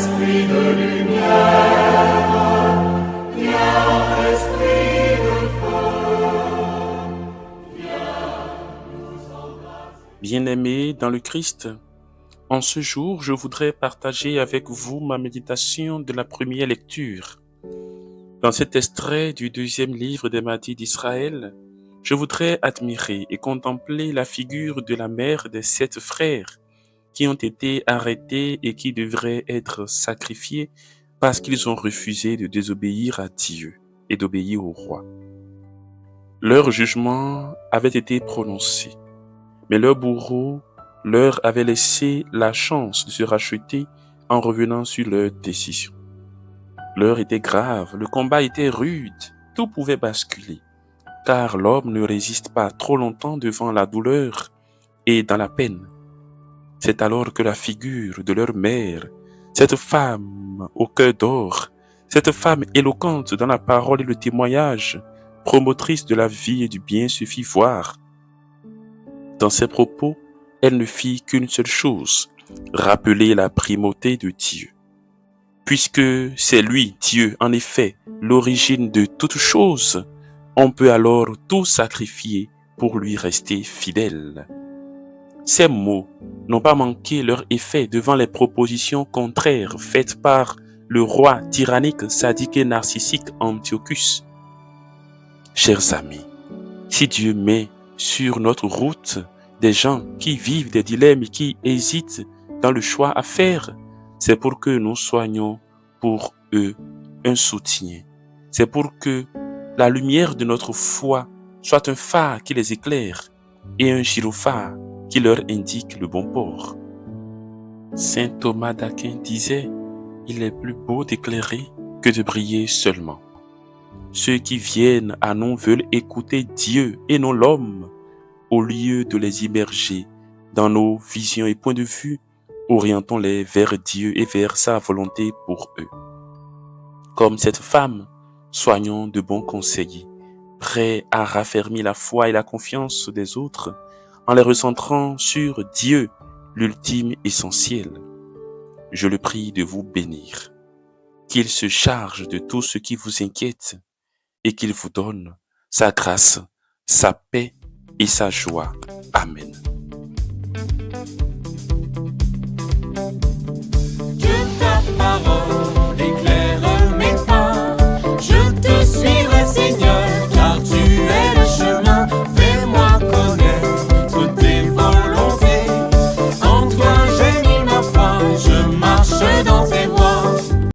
esprit de lumière, viens, esprit de feu, viens nous embrasser. Bien-aimés dans le Christ, en ce jour, je voudrais partager avec vous ma méditation de la première lecture. Dans cet extrait du deuxième livre des Mahdis d'Israël, je voudrais admirer et contempler la figure de la mère des 7 frères qui ont été arrêtés et qui devraient être sacrifiés parce qu'ils ont refusé de désobéir à Dieu et d'obéir au roi. Leur jugement avait été prononcé, mais leur bourreau leur avait laissé la chance de se racheter en revenant sur leur décision. L'heure était grave, le combat était rude, tout pouvait basculer, car l'homme ne résiste pas trop longtemps devant la douleur et dans la peine. C'est alors que la figure de leur mère, cette femme au cœur d'or, cette femme éloquente dans la parole et le témoignage, promotrice de la vie et du bien, se fit voir. Dans ses propos, elle ne fit qu'une seule chose, rappeler la primauté de Dieu. Puisque c'est lui, Dieu, en effet, l'origine de toutes choses, on peut alors tout sacrifier pour lui rester fidèle. Ces mots n'ont pas manqué leur effet devant les propositions contraires faites par le roi tyrannique, sadique et narcissique Antiochus. Chers amis, si Dieu met sur notre route des gens qui vivent des dilemmes et qui hésitent dans le choix à faire, c'est pour que nous soyons pour eux un soutien. C'est pour que la lumière de notre foi soit un phare qui les éclaire et un gyrophare qui leur indique le bon port. Saint Thomas d'Aquin disait « Il est plus beau d'éclairer que de briller seulement ». Ceux qui viennent à nous veulent écouter Dieu et non l'homme. Au lieu de les immerger dans nos visions et points de vue, orientons-les vers Dieu et vers sa volonté pour eux. Comme cette femme, soignons de bons conseillers, prêts à raffermir la foi et la confiance des autres en les recentrant sur Dieu, l'ultime essentiel. Je le prie de vous bénir, qu'il se charge de tout ce qui vous inquiète et qu'il vous donne sa grâce, sa paix et sa joie. Amen. Que ta parole